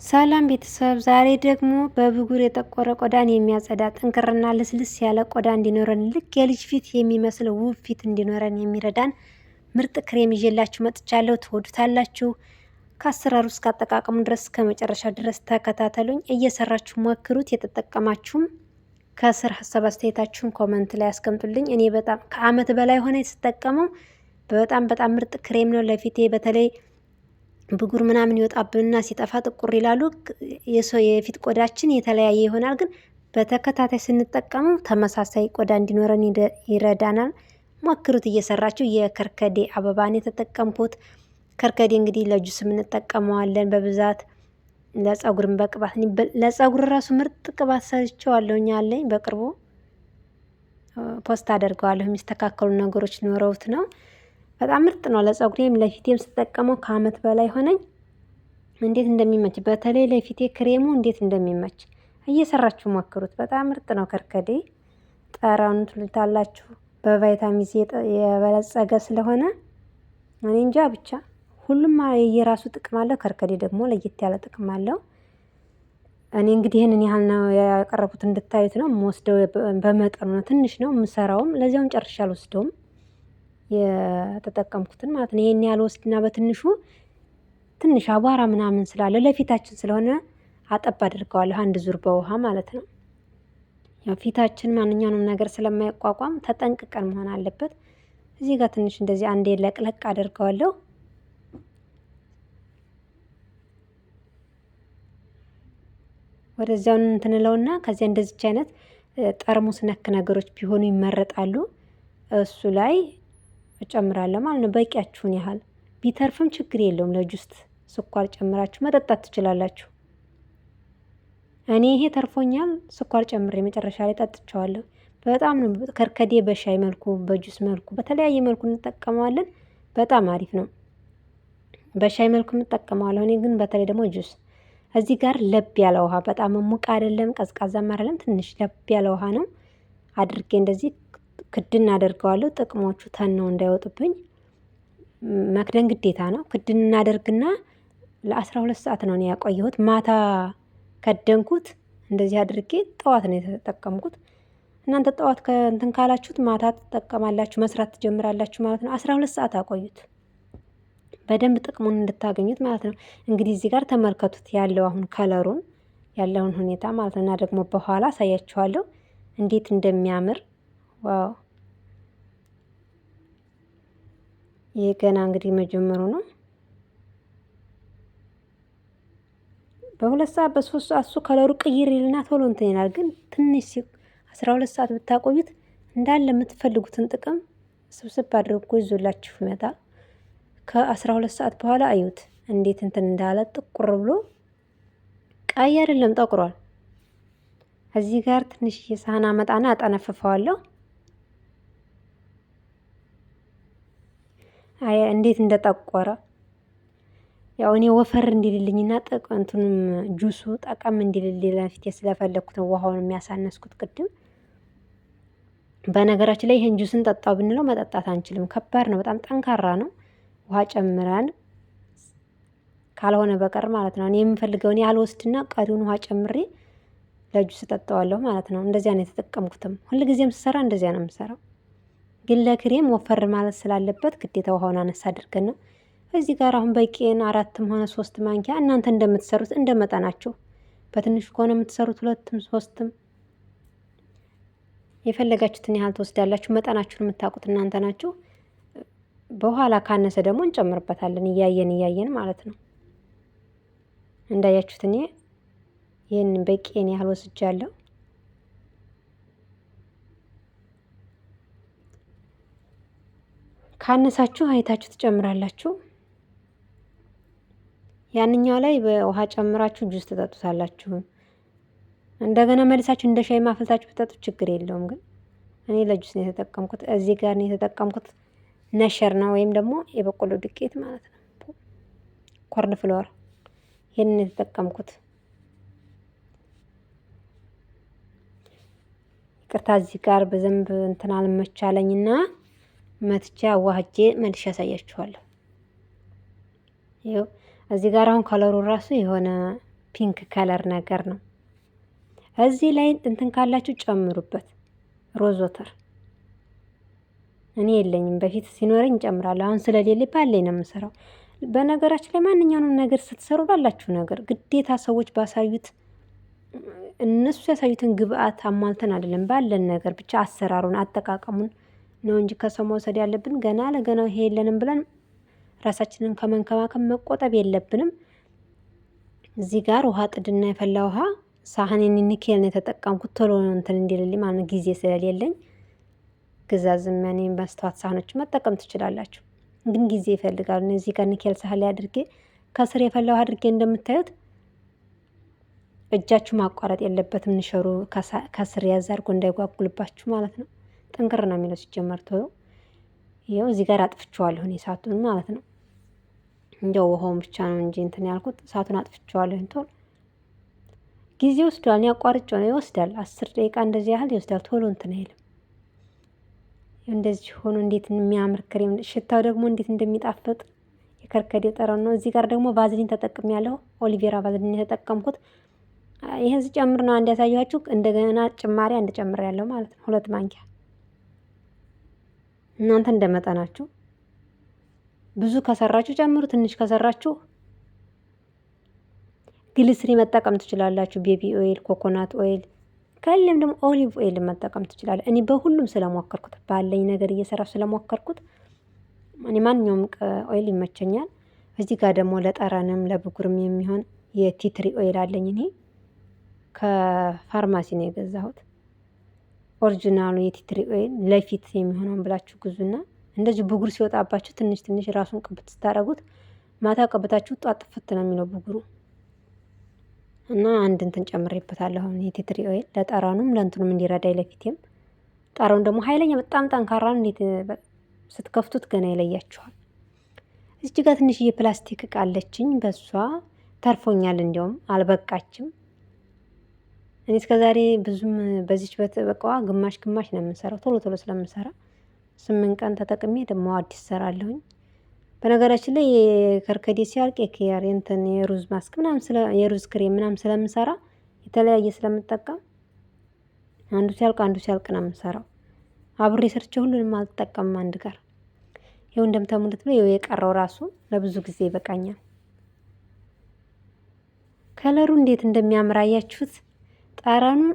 ሰላም ቤተሰብ፣ ዛሬ ደግሞ በብጉር የጠቆረ ቆዳን የሚያጸዳ ጥንክርና ልስልስ ያለ ቆዳ እንዲኖረን ልክ የልጅ ፊት የሚመስል ውብ ፊት እንዲኖረን የሚረዳን ምርጥ ክሬም ይዤላችሁ መጥቻለሁ። ትወዱታላችሁ። ከአሰራሩ እስከ አጠቃቀሙ ድረስ ከመጨረሻ ድረስ ተከታተሉኝ። እየሰራችሁ ሞክሩት። የተጠቀማችሁም ከስር ሀሳብ አስተያየታችሁን ኮመንት ላይ አስቀምጡልኝ። እኔ በጣም ከአመት በላይ ሆነ የተጠቀመው። በጣም ምርጥ ክሬም ነው ለፊቴ በተለይ ብጉር ምናምን ይወጣብንና ሲጠፋ ጥቁር ይላሉ። የፊት ቆዳችን የተለያየ ይሆናል፣ ግን በተከታታይ ስንጠቀመው ተመሳሳይ ቆዳ እንዲኖረን ይረዳናል። ሞክሩት እየሰራችሁ። የከርከዴ አበባን የተጠቀምኩት። ከርከዴ እንግዲህ ለጁስም እንጠቀመዋለን በብዛት ለጸጉርም በቅባት ለጸጉር ራሱ ምርጥ ቅባት ሰርቼዋለሁኝ አለኝ። በቅርቡ ፖስት አደርገዋለሁ። የሚስተካከሉ ነገሮች ኖረውት ነው። በጣም ምርጥ ነው። ለጸጉሬም ለፊቴም ስጠቀመው ከአመት በላይ ሆነኝ። እንዴት እንደሚመች በተለይ ለፊቴ ክሬሙ እንዴት እንደሚመች እየሰራችሁ ሞክሩት። በጣም ምርጥ ነው። ከርከዴ ጠረኑ ትሉታላችሁ። በቫይታሚን ሲ የበለጸገ ስለሆነ እኔ እንጃ ብቻ ሁሉም የራሱ ጥቅም አለው። ከርከዴ ደግሞ ለየት ያለ ጥቅም አለው። እኔ እንግዲህ ይህንን ያህል ነው ያቀረቡት እንድታዩት ነው። የምወስደው በመጠኑ ነው። ትንሽ ነው የምሰራውም። ለዚያውን ጨርሼ አልወስደውም የተጠቀምኩትን ማለት ነው። ይሄን ያህል ወስድና በትንሹ ትንሽ አቧራ ምናምን ስላለ ለፊታችን ስለሆነ አጠብ አድርገዋለሁ። አንድ ዙር በውሃ ማለት ነው። ያው ፊታችን ማንኛውንም ነገር ስለማይቋቋም ተጠንቅቀን መሆን አለበት። እዚህ ጋር ትንሽ እንደዚህ አንዴ ለቅለቅ አድርገዋለሁ። ወደዚያው እንትንለውና ከዚያ እንደዚች አይነት ጠርሙስ ነክ ነገሮች ቢሆኑ ይመረጣሉ። እሱ ላይ እጨምራለሁ ማለት ነው። በቂያችሁን ያህል ቢተርፍም ችግር የለውም። ለጁስት ስኳር ጨምራችሁ መጠጣት ትችላላችሁ። እኔ ይሄ ተርፎኛል፣ ስኳር ጨምሬ መጨረሻ ላይ ጠጥቼዋለሁ። በጣም ነው ከርከዴ በሻይ መልኩ በጁስ መልኩ በተለያየ መልኩ እንጠቀመዋለን። በጣም አሪፍ ነው። በሻይ መልኩ እንጠቀመዋለሁ። እኔ ግን በተለይ ደግሞ ጁስ። እዚህ ጋር ለብ ያለ ውሃ፣ በጣም ሙቅ አይደለም ቀዝቃዛም አይደለም፣ ትንሽ ለብ ያለ ውሃ ነው አድርጌ እንደዚህ ክድን አደርገዋለሁ። ጥቅሞቹ ተነው እንዳይወጡብኝ መክደን ግዴታ ነው። ክድን እናደርግና ለ12 ሰዓት ነው ያቆየሁት። ማታ ከደንኩት እንደዚህ አድርጌ ጠዋት ነው የተጠቀምኩት። እናንተ ጠዋት ከእንትን ካላችሁት ማታ ትጠቀማላችሁ፣ መስራት ትጀምራላችሁ ማለት ነው። 12 ሰዓት አቆዩት በደንብ ጥቅሙን እንድታገኙት ማለት ነው። እንግዲህ እዚህ ጋር ተመልከቱት ያለው አሁን ከለሩን ያለውን ሁኔታ ማለት ነው። እና ደግሞ በኋላ አሳያችኋለሁ እንዴት እንደሚያምር። ዋው! ይሄ ገና እንግዲህ መጀመሩ ነው። በ2 ሰዓት በ3 ሰዓት እሱ ከለሩ ቅይር ይልና ቶሎ እንትን ይላል። ግን ትንሽ 12 ሰዓት ብታቆዩት እንዳለ የምትፈልጉትን ጥቅም ስብስብ አድርጎ ይዞላችሁ ይመጣል። ከ12 ሰዓት በኋላ አዩት እንዴት እንትን እንዳለ ጥቁር ብሎ ቀይ አይደለም ጠቁሯል። እዚህ ጋር ትንሽ የሳህና መጣና አጠነፍፈዋለሁ። አይ እንዴት እንደጠቆረ ያው እኔ ወፈር እንዲልልኝና እንትኑም ጁሱ ጠቀም እንዲልልኝ ለፊቴ ስለፈለኩት ነው ውሃውን የሚያሳነስኩት ቅድም። በነገራችን ላይ ይሄን ጁስን ጠጣው ብንለው መጠጣት አንችልም። ከባድ ነው፣ በጣም ጠንካራ ነው። ውሃ ጨምረን ካልሆነ በቀር ማለት ነው። እኔ የምፈልገውን ያህል ወስድና ቀሪውን ውሃ ጨምሬ ለጁስ እጠጣዋለሁ ማለት ነው። እንደዚያ ነው የተጠቀምኩትም። ሁልጊዜም ስሰራ እንደዚያ ነው የምሰራው። ግን ለክሬም ወፈር ማለት ስላለበት ግዴታ ውሃውን አነሳ አድርገን ነው። እዚህ ጋር አሁን በቂን 4ም ሆነ 3 ማንኪያ እናንተ እንደምትሰሩት እንደመጠናችሁ። በትንሹ ከሆነ የምትሰሩት 2ም 3ም የፈለጋችሁትን ያህል ትወስዳላችሁ። መጠናችሁን የምታውቁት እናንተ ናችሁ። በኋላ ካነሰ ደግሞ እንጨምርበታለን እያየን ማለት ነው። እንዳያችሁት እኔ ይሄንን በቂን ያህል ወስጃለሁ። ካነሳችሁ አይታችሁ ትጨምራላችሁ። ያንኛው ላይ በውሃ ጨምራችሁ ጁስ ትጠጡታላችሁ። እንደገና መልሳችሁ እንደ ሻይ ማፍልታችሁ ብትጠጡት ችግር የለውም። ግን እኔ ለጁስ ነው የተጠቀምኩት። እዚህ ጋር ነው የተጠቀምኩት ነሸር ነው ወይም ደግሞ የበቆሎ ዱቄት ማለት ነው፣ ኮርን ፍሎር። ይሄንን የተጠቀምኩት ይቅርታ፣ እዚህ ጋር በዘንብ እንትን አልመቻለኝና መትቻ አዋህጄ መልሼ ያሳያችኋለሁ። ይኸው እዚህ ጋር አሁን ከለሩ ራሱ የሆነ ፒንክ ከለር ነገር ነው። እዚህ ላይ እንትን ካላችሁ ጨምሩበት ሮዝ ወተር። እኔ የለኝም፣ በፊት ሲኖረኝ እጨምራለሁ። አሁን ስለሌለ ባለኝ ነው የምሰራው። በነገራችን ላይ ማንኛውንም ነገር ስትሰሩ ባላችሁ ነገር ግዴታ ሰዎች ባሳዩት እነሱ ያሳዩትን ግብአት አሟልተን አይደለም፣ ባለን ነገር ብቻ አሰራሩን አጠቃቀሙን ነው እንጂ ከሰው መውሰድ ያለብን ገና ለገናው ይሄ የለንም ብለን ራሳችንን ከመንከባከብ መቆጠብ የለብንም። እዚህ ጋር ውሃ ጥድና የፈላ ውሃ ሳህኔን ኒኬል ነው የተጠቀምኩት፣ ቶሎ እንትን እንዲልልኝ ማለት ጊዜ ስለሌለኝ። ግዛዝም ያኔ መስተዋት ሳህኖች መጠቀም ትችላላችሁ፣ ግን ጊዜ ይፈልጋሉ። እነዚህ ጋር ኒኬል ሳህን ላይ አድርጌ ከስር የፈላ ውሃ አድርጌ እንደምታዩት እጃችሁ ማቋረጥ የለበትም። ንሸሩ ከስር ያዝ አድርጎ እንዳይጓጉልባችሁ ማለት ነው። ጥንቅር ነው የሚለው ሲጀመር ቶሎ። ይኸው እዚህ ጋር አጥፍቼዋለሁ እኔ እሳቱን ማለት ነው። እንደው ውሃውን ብቻ ነው እንጂ እንትን ያልኩት እሳቱን አጥፍቼዋለሁ። ቶሎ ጊዜ ወስዷል። እኔ አቋርጬው ነው ይወስዳል። 10 ደቂቃ እንደዚህ ያህል ይወስዳል። ቶሎ እንትን አይልም። እንደዚህ ሆኖ እንዴት የሚያምር ክሬም፣ ሽታው ደግሞ እንዴት እንደሚጣፍጥ የከርከዴ ጠረን ነው። እዚህ ጋር ደግሞ ቫዝሊን ተጠቅሜያለሁ። ኦሊቬራ ቫዝሊን የተጠቀምኩት ይሄን ስጨምር ነው አንድ ያሳየኋችሁ። እንደገና ጭማሪ አንድ ጨምሬያለሁ ማለት ነው፣ 2 ማንኪያ። እናንተ እንደመጠናችሁ ብዙ ከሰራችሁ ጨምሩ፣ ትንሽ ከሰራችሁ ግሊሰሪ መጠቀም ትችላላችሁ። ቤቢ ኦይል፣ ኮኮናት ኦይል ከሌለም ደግሞ ኦሊቭ ኦይል መጠቀም ትችላለ። እኔ በሁሉም ስለሞከርኩት ባለኝ ነገር እየሰራሁ ስለሞከርኩት እኔ ማንኛውም ኦይል ይመቸኛል። እዚህ ጋር ደግሞ ለጠረንም ለብጉርም የሚሆን የቲትሪ ኦይል አለኝ። እኔ ከፋርማሲ ነው የገዛሁት። ኦሪጂናሉ የቲትሪ ኦይል ለፊት የሚሆነውን ብላችሁ ግዙና እንደዚህ ብጉር ሲወጣባችሁ ትንሽ ትንሽ ራሱን ቅብት ስታደርጉት ማታ ቀብታችሁ ጧት ጥፍት ነው የሚለው ብጉሩ። እና አንድ እንትን ጨምሬበታለሁ አሁን የቲትሪ ኦይል ለጠራኑም ለእንትኑም እንዲረዳኝ ለፊቴም። ጠራኑ ደግሞ ኃይለኛ በጣም ጠንካራ ነው። እንዴት ስትከፍቱት ገና ይለያችኋል። እዚህ ጋር ትንሽዬ ፕላስቲክ እቃ አለችኝ፣ በሷ ተርፎኛል። እንዲያውም አልበቃችም። እኔ እስከዛሬ ብዙም በዚች በቃዋ ግማሽ ግማሽ ነው የምንሰራው፣ ቶሎ ቶሎ ስለምሰራ 8 ቀን ተጠቅሜ ደግሞ አዲስ ሰራለሁኝ። በነገራችን ላይ የከርከዴ ሲያልቅ የኪያር እንትን የሩዝ ማስክ ምናምን የሩዝ ክሬም ምናምን ስለምሰራ የተለያየ ስለምጠቀም አንዱ ሲያልቅ ነው የምሰራው። አብሬ ሰርቼ ሁሉንም አልጠቀምም አንድ ጋር። ይኸው እንደምታሙሉት ነው። ይኸው የቀረው ራሱ ለብዙ ጊዜ ይበቃኛል። ከለሩ እንዴት እንደሚያምር አያችሁት? ጠረኑን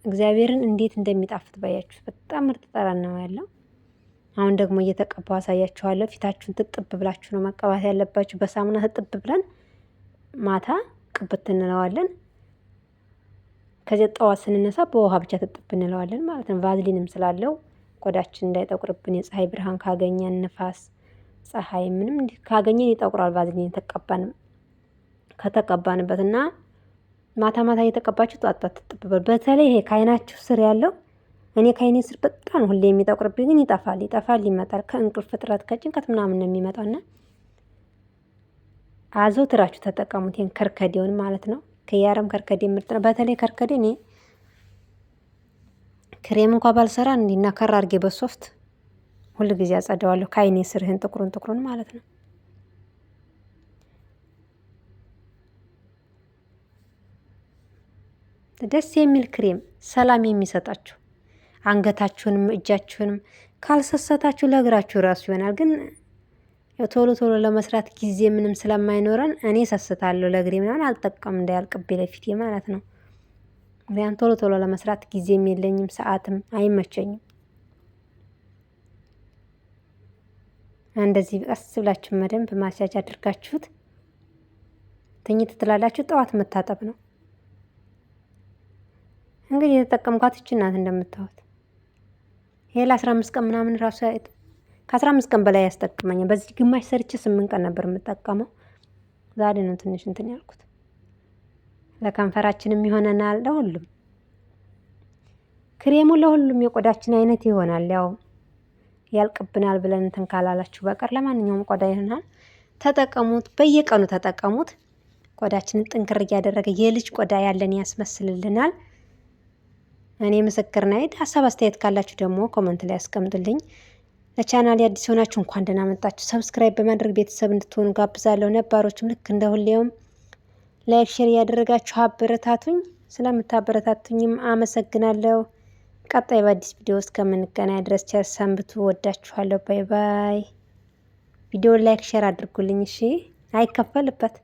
እግዚአብሔርን እንዴት እንደሚጣፍጥ ባያችሁት። በጣም ምርጥ ጠረን ነው ያለው። አሁን ደግሞ እየተቀባው አሳያችኋለሁ። ፊታችሁን ትጥብ ብላችሁ ነው መቀባት ያለባችሁ። በሳሙና ትጥብ ብለን ማታ ቅብት እንለዋለን። ከዚያ ጠዋት ስንነሳ በውሃ ብቻ ትጥብ እንለዋለን ማለት ነው። ቫዝሊንም ስላለው ቆዳችን እንዳይጠቁርብን የፀሐይ ብርሃን ካገኘን፣ ንፋስ፣ ፀሐይ ምንም ካገኘን ይጠቁራል። ቫዝሊን ከተቀባንበት እና ማታ ማታ እየተቀባችሁ ጧት ጧት ትጥብ በሉ። በተለይ ይሄ ከአይናችሁ ስር ያለው እኔ ከአይኔ ስር በጣም ሁሌ የሚጠቁርብኝ ግን ይጠፋል ይመጣል። ከእንቅልፍ እጥረት ከጭንቀት ምናምን ነው የሚመጣውና አዘውትራችሁ ተጠቀሙት። ይሄን ከርከዴውን ማለት ነው። ከያረም ከርከዴ ምርጥ ነው። በተለይ ከርከዴ እኔ ክሬም እንኳን ባልሰራ እንዲና ከራ አድርጌ በሶፍት ሁሉ ጊዜ አጸደዋለሁ። ከአይኔ ስር ይሄን ጥቁሩን ማለት ነው። ደስ የሚል ክሬም ሰላም የሚሰጣችሁ አንገታችሁንም እጃችሁንም ካልሰሰታችሁ ለእግራችሁ ራሱ ይሆናል። ግን ቶሎ ቶሎ ለመስራት ጊዜ ምንም ስለማይኖረን እኔ ሰስታለሁ። ለእግሬ ምናምን አልጠቀም እንዳያልቅብኝ ለፊቴ ማለት ነው። ምክንያቱም ቶሎ ቶሎ ለመስራት ጊዜም የለኝም፣ ሰዓትም አይመቸኝም። እንደዚህ ቀስ ብላችሁ መደንብ ማስያጅ አድርጋችሁት ትኝት ትላላችሁ። ጠዋት መታጠብ ነው። እንግዲህ የተጠቀምኳት እቺ ናት እንደምታዩት። ይሄ ለ15 ቀን ምናምን ራሱ ከ15 ቀን በላይ ያስጠቅመኛል። በዚህ ግማሽ ሰርቼ 8 ቀን ነበር የምጠቀመው። ዛሬ ነው ትንሽ እንትን ያልኩት። ለከንፈራችንም ይሆነናል፣ ለሁሉም ክሬሙ ለሁሉም የቆዳችን አይነት ይሆናል። ያው ያልቅብናል ብለን እንትን ካላላችሁ በቀር ለማንኛውም ቆዳ ይሆናል። ተጠቀሙት፣ በየቀኑ ተጠቀሙት። ቆዳችንን ጥንክር እያደረገ የልጅ ቆዳ ያለን ያስመስልልናል። እኔ ምስክር ነኝ። ሀሳብ አስተያየት ካላችሁ ደግሞ ኮመንት ላይ አስቀምጡልኝ። ለቻናል አዲስ ሆናችሁ እንኳን ደህና መጣችሁ። ሰብስክራይብ በማድረግ ቤተሰብ እንድትሆኑ ጋብዛለሁ። ነባሮችም ልክ እንደ ሁሌውም ላይክ ሼር እያደረጋችሁ አበረታቱኝ። ስለምታበረታቱኝም አመሰግናለሁ። ቀጣይ በአዲስ ቪዲዮ እስከምንገናኝ ድረስ ቸር ሰንብቱ። ወዳችኋለሁ። ባይ ባይ። ቪዲዮ ላይክ ሼር አድርጉልኝ እሺ፣ አይከፈልበት።